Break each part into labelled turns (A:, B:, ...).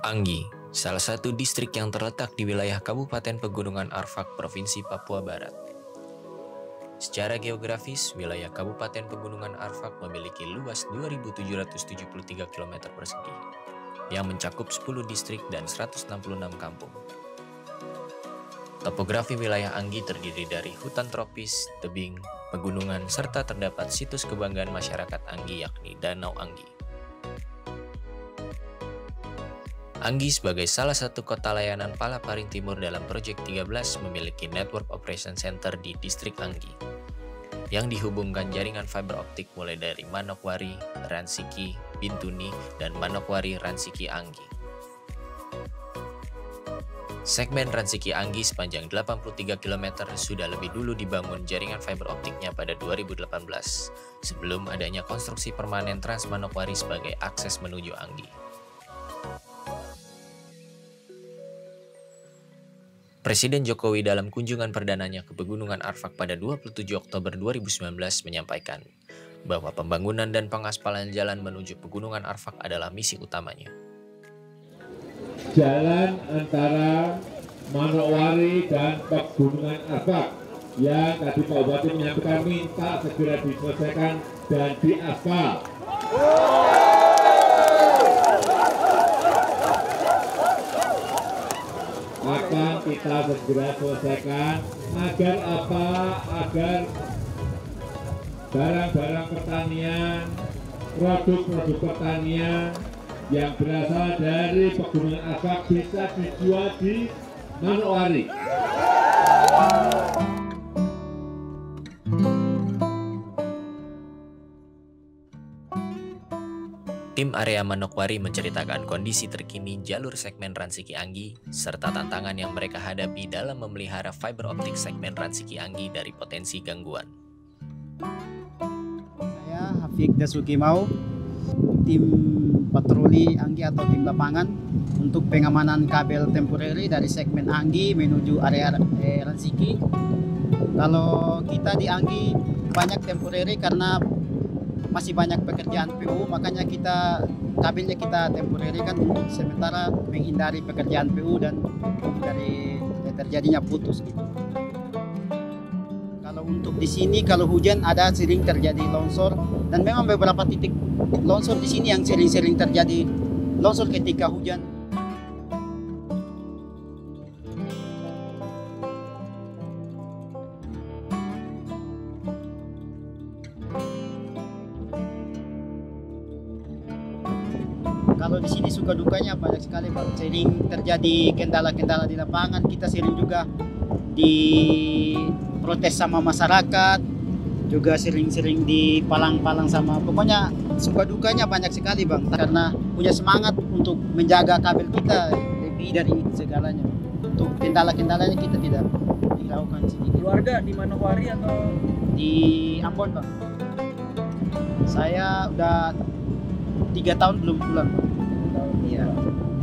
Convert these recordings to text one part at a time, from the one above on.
A: Anggi, salah satu distrik yang terletak di wilayah Kabupaten Pegunungan Arfak, Provinsi Papua Barat. Secara geografis, wilayah Kabupaten Pegunungan Arfak memiliki luas 2.773 km persegi, yang mencakup 10 distrik dan 166 kampung. Topografi wilayah Anggi terdiri dari hutan tropis, tebing, pegunungan, serta terdapat situs kebanggaan masyarakat Anggi yakni Danau Anggi. Anggi sebagai salah satu kota layanan Palaparing Timur dalam Proyek 13 memiliki Network Operation Center di distrik Anggi, yang dihubungkan jaringan fiber optik mulai dari Manokwari, Ransiki, Bintuni, dan Manokwari Ransiki Anggi. Segmen Ransiki Anggi sepanjang 83 km sudah lebih dulu dibangun jaringan fiber optiknya pada 2018, sebelum adanya konstruksi permanen Trans Manokwari sebagai akses menuju Anggi. Presiden Jokowi dalam kunjungan perdananya ke Pegunungan Arfak pada 27 Oktober 2019 menyampaikan bahwa pembangunan dan pengaspalan jalan menuju Pegunungan Arfak adalah misi utamanya.
B: Jalan antara Manokwari dan Pegunungan Arfak yang tadi Pak Bupati menyampaikan minta segera diselesaikan dan diaspal. Akan kita segera selesaikan agar apa? Agar barang-barang pertanian, produk-produk pertanian yang berasal dari Pegunungan Arfak bisa dijual di Manokwari.
A: Tim area Manokwari menceritakan kondisi terkini jalur segmen Ransiki Anggi serta tantangan yang mereka hadapi dalam memelihara fiber optik segmen Ransiki Anggi dari potensi gangguan.
C: Saya Hafik Dasuki Mau, tim patroli Anggi atau tim lapangan untuk pengamanan kabel temporary dari segmen Anggi menuju area Ransiki. Kalau kita di Anggi banyak temporary karena masih banyak pekerjaan PU, makanya kabelnya kita temporary kan untuk sementara menghindari pekerjaan PU dan dari terjadinya putus gitu. Kalau untuk di sini kalau hujan ada sering terjadi longsor dan memang beberapa titik longsor di sini yang sering-sering terjadi longsor ketika hujan. Kalau di sini suka dukanya banyak sekali Pak. Sering terjadi kendala-kendala di lapangan, kita sering juga diprotes sama masyarakat, juga sering-sering dipalang-palang sama, pokoknya suka dukanya banyak sekali Bang, karena punya semangat untuk menjaga kabel kita lebih dari segalanya. Untuk kendala-kendalanya kita tidak dilakukan sini.
D: Keluarga di Manokwari atau
C: di Ambon Bang? Saya udah 3 tahun belum pulang Bang. Iya.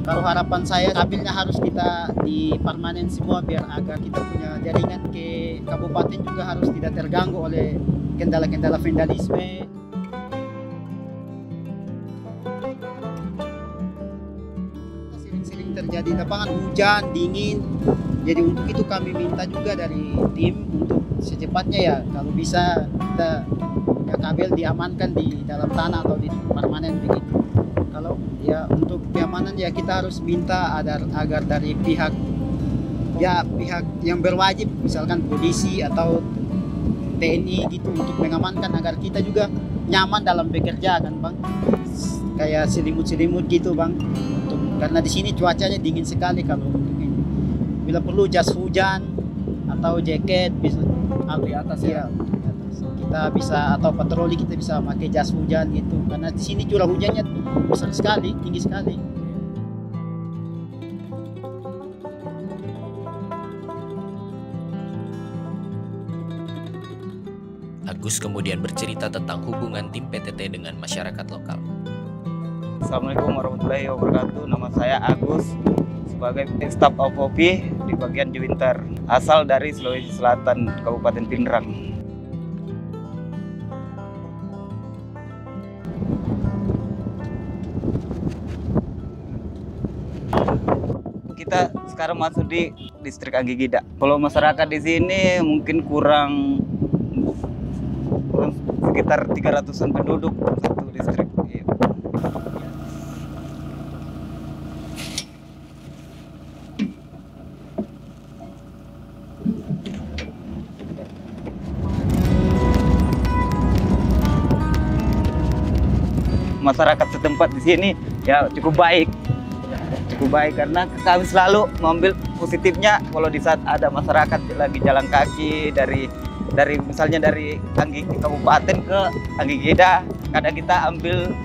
C: Kalau harapan saya kabelnya harus kita dipermanen semua biar agar kita punya jaringan ke kabupaten juga harus tidak terganggu oleh kendala-kendala vandalisme. Sering-sering terjadi lapangan hujan, dingin. Jadi untuk itu kami minta juga dari tim untuk secepatnya ya kalau bisa kita ya, kabel diamankan di dalam tanah atau di permanen begitu. Kalau ya untuk keamanan ya kita harus minta agar dari pihak yang berwajib misalkan polisi atau TNI gitu untuk mengamankan agar kita juga nyaman dalam bekerja kan Bang. Kayak selimut-selimut gitu Bang. Karena di sini cuacanya dingin sekali kalau untuk ini. Bila perlu jas hujan atau jaket bisa
D: di atas ya.
C: Kita bisa atau patroli kita bisa pakai jas hujan gitu karena di sini curah hujannya besar sekali, tinggi sekali.
A: Agus kemudian bercerita tentang hubungan tim PTT dengan masyarakat lokal.
E: Assalamualaikum warahmatullahi wabarakatuh. Nama saya Agus sebagai staf OVP di bagian Juwinter, asal dari Sulawesi Selatan, Kabupaten Pindrang. kita sekarang masuk di distrik Anggi Gida. Kalau masyarakat di sini mungkin kurang sekitar 300-an penduduk satu distrik. Iya. Masyarakat setempat di sini ya cukup baik karena kami selalu mengambil positifnya. Kalau di saat ada masyarakat lagi jalan kaki dari misalnya dari Anggi Kabupaten ke Anggi Gida, kadang kita ambil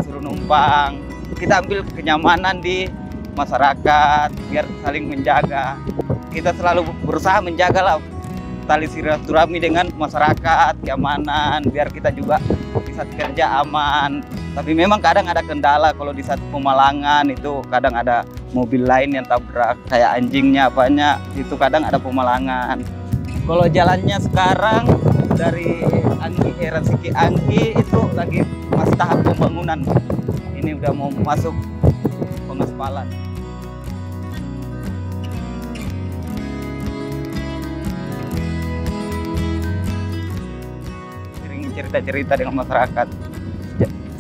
E: suruh numpang, kita ambil kenyamanan di masyarakat biar saling menjaga. Kita selalu berusaha menjaga lah tali silaturahmi dengan masyarakat, keamanan, biar kita juga bisa kerja aman. Tapi memang kadang ada kendala kalau di saat pemalangan itu kadang ada mobil lain yang tabrak kayak anjingnya apanya, itu kadang ada pemalangan. Kalau jalannya sekarang dari Anggi Ransiki Anggi itu lagi masih tahap pembangunan. Ini udah mau masuk pengaspalan. Cerita-cerita dengan masyarakat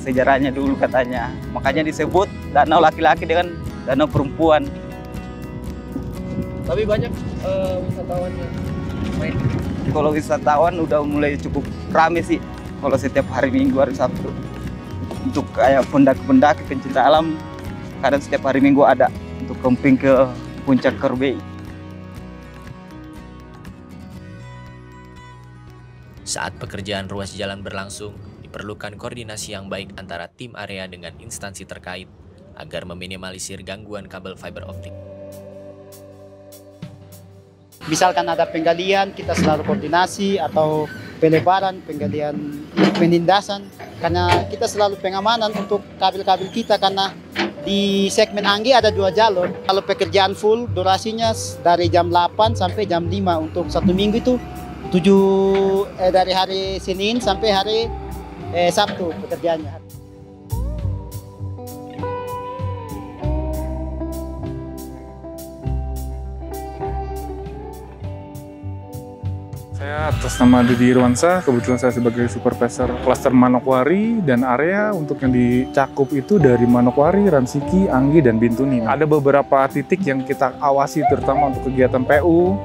E: sejarahnya dulu katanya, makanya disebut danau laki-laki dengan danau perempuan.
D: Tapi banyak wisatawannya main.
E: Kalau wisatawan udah mulai cukup rame sih kalau setiap hari Minggu, hari Sabtu. Untuk kayak pendaki-pendaki pencinta alam kadang setiap hari Minggu ada untuk camping ke puncak Kerbei.
A: Saat pekerjaan ruas jalan berlangsung, diperlukan koordinasi yang baik antara tim area dengan instansi terkait agar meminimalisir gangguan kabel fiber optik.
C: Misalkan ada penggalian, kita selalu koordinasi, atau pelebaran, penggalian, penindasan, karena kita selalu pengamanan untuk kabel-kabel kita, karena di segmen Anggi ada 2 jalur. Kalau pekerjaan full, durasinya dari jam 8 sampai jam 5 untuk 1 minggu itu dari hari Senin sampai hari Sabtu pekerjaannya.
F: Saya atas nama Didi Irwansyah, kebetulan saya sebagai supervisor klaster Manokwari, dan area untuk yang dicakup itu dari Manokwari, Ransiki, Anggi, dan Bintuni. Ada beberapa titik yang kita awasi terutama untuk kegiatan PU,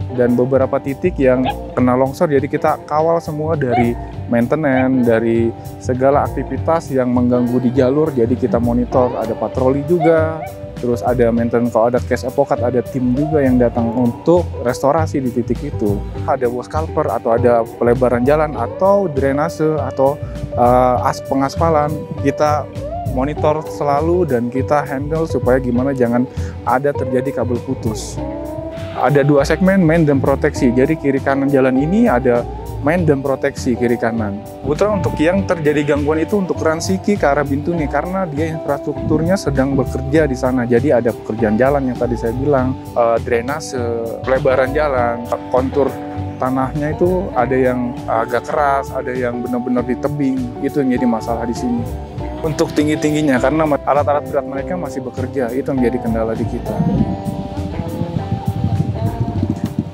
F: dan beberapa titik yang kena longsor, jadi kita kawal semua dari maintenance, dari segala aktivitas yang mengganggu di jalur, jadi kita monitor, ada patroli juga, terus ada maintenance. Kalau ada case epokat, ada tim juga yang datang untuk restorasi di titik itu. Ada wash culvert atau ada pelebaran jalan atau drainase atau pengaspalan, kita monitor selalu dan kita handle supaya gimana jangan ada terjadi kabel putus. Ada 2 segmen, main dan proteksi. Jadi kiri kanan jalan ini ada main dan proteksi kiri kanan. Kebetulan untuk yang terjadi gangguan itu untuk Ransiki ke arah Bintuni karena dia infrastrukturnya sedang bekerja di sana. Jadi ada pekerjaan jalan yang tadi saya bilang, drainase, pelebaran jalan, kontur tanahnya itu ada yang agak keras, ada yang benar-benar di tebing. Itu yang jadi masalah di sini. Untuk tinggi-tingginya karena alat-alat berat mereka masih bekerja, itu yang jadi kendala di kita.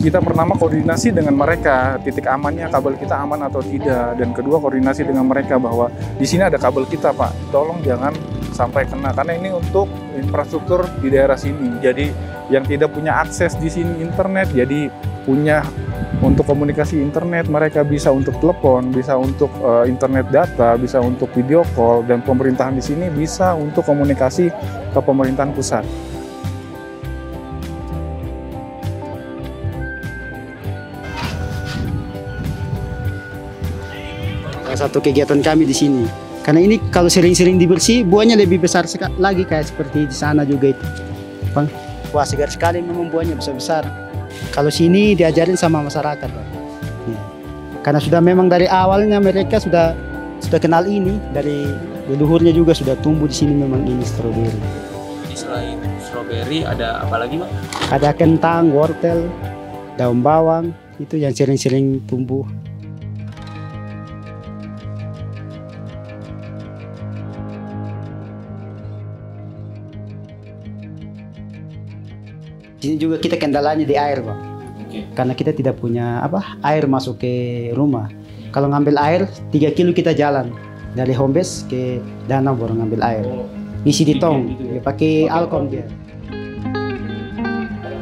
F: Kita pertama koordinasi dengan mereka, titik amannya kabel kita aman atau tidak, dan kedua koordinasi dengan mereka bahwa di sini ada kabel kita, Pak, tolong jangan sampai kena, karena ini untuk infrastruktur di daerah sini. Jadi yang tidak punya akses di sini internet, jadi punya untuk komunikasi internet, mereka bisa untuk telepon, bisa untuk internet data, bisa untuk video call, dan pemerintahan di sini bisa untuk komunikasi ke pemerintahan pusat.
C: Satu kegiatan kami di sini. Karena ini kalau sering-sering dibersih, buahnya lebih besar lagi kayak seperti di sana juga itu. Bang, wah segar sekali memang buahnya besar-besar. Kalau sini diajarin sama masyarakat, Bang. Ya. Karena sudah memang dari awalnya mereka sudah kenal ini, dari leluhurnya juga sudah tumbuh di sini memang ini stroberi.
D: Jadi selain stroberi ada apa lagi, Bang?
C: Ada kentang, wortel, daun bawang, itu yang sering-sering tumbuh. Di sini juga kita kendalanya di air, Bang. Karena kita tidak punya air masuk ke rumah. Kalau ngambil air 3 kilo kita jalan dari home base ke danau baru ngambil air. Ngisi di tong, pakai alkom dia.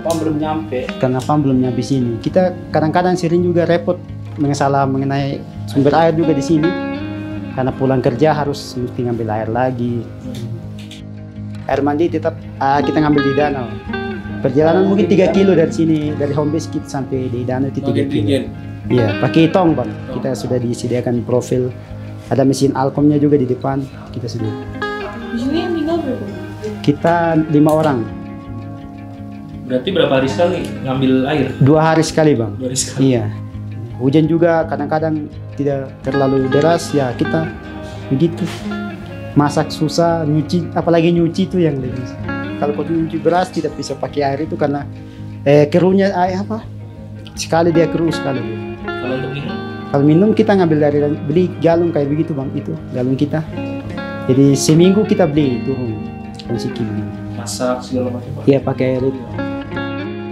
D: Pam belum nyampe.
C: Karena pam belum nyampe sini. Kita kadang-kadang sering juga repot masalah mengenai sumber air juga di sini. Karena pulang kerja harus mesti ngambil air lagi. Air mandi tetap kita ngambil di danau. Perjalanan mungkin 3 kilo dari sini, dari home base kita sampai di danau itu 3 kilo. Iya, pakai tong, Bang. Kita sudah disediakan profil. Ada mesin alkomnya juga di depan. Kita sudah.
G: Di sini yang tinggal berapa?
C: Kita 5 orang.
D: Berarti berapa hari sekali ngambil air?
C: 2 hari sekali, Bang.
D: 2 hari sekali.
C: Iya. Hujan juga kadang-kadang tidak terlalu deras, ya kita begitu. Masak susah, nyuci, apalagi nyuci itu yang lebih. Kalau kau nyuci beras tidak bisa pakai air itu karena keruhnya sekali dia keruh sekali.
D: Kalau untuk minum?
C: Kalau minum kita ngambil dari beli galon kayak begitu, Bang, itu galon kita. Jadi seminggu kita beli turun Ransiki.
D: Masak segala macam.
C: Iya, pakai air itu.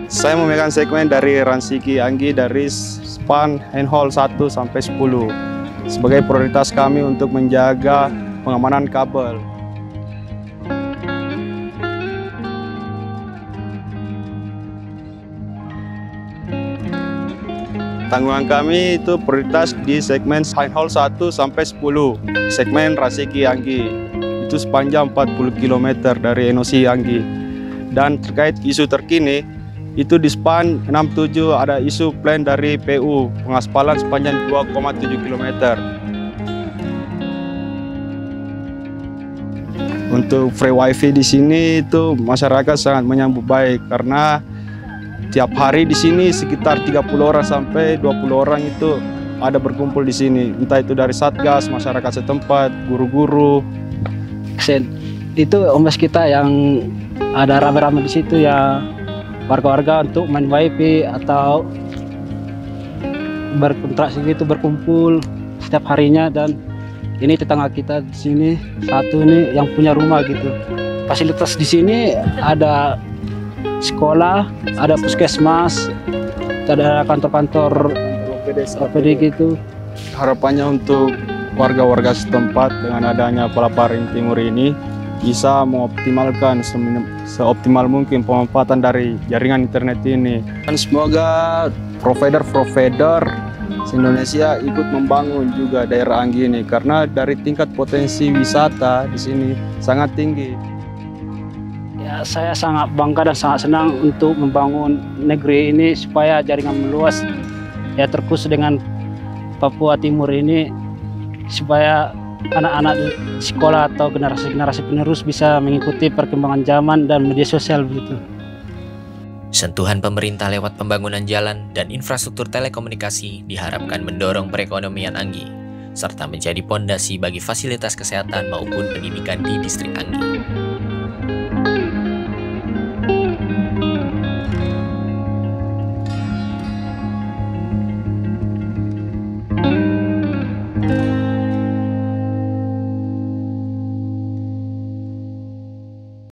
H: Saya memegang segmen dari Ransiki Anggi dari span handhold 1 sampai 10 sebagai prioritas kami untuk menjaga pengamanan kabel. Tanggungan kami itu prioritas di segmen handhold 1 sampai 10, segmen Ransiki Anggi. Itu sepanjang 40 km dari NOC Anggi. Dan terkait isu terkini, itu di span 67 ada isu plan dari PU, pengaspalan sepanjang 2,7 km. Untuk free wifi di sini itu masyarakat sangat menyambut baik karena tiap hari di sini sekitar 30 orang sampai 20 orang itu ada berkumpul di sini. Entah itu dari Satgas, masyarakat setempat, guru-guru.
I: Itu omes kita yang ada rame-rame di situ ya, warga-warga untuk main wifi atau berkontraksi gitu, berkumpul setiap harinya. Dan ini tetangga kita di sini satu ini yang punya rumah gitu. Fasilitas di sini ada sekolah, ada puskesmas, ada kantor-kantor OPD gitu.
H: Harapannya untuk warga-warga setempat dengan adanya Palaparing Timur ini bisa mengoptimalkan seoptimal mungkin pemanfaatan dari jaringan internet ini. Dan semoga provider-provider Indonesia ikut membangun juga daerah Anggi ini karena dari tingkat potensi wisata di sini sangat tinggi.
I: Ya, saya sangat bangga dan sangat senang untuk membangun negeri ini supaya jaringan meluas ya, terkhusus dengan Papua Timur ini, supaya anak-anak sekolah atau generasi-generasi penerus bisa mengikuti perkembangan zaman dan media sosial begitu.
A: Sentuhan pemerintah lewat pembangunan jalan dan infrastruktur telekomunikasi diharapkan mendorong perekonomian Anggi, serta menjadi pondasi bagi fasilitas kesehatan maupun pendidikan di distrik Anggi.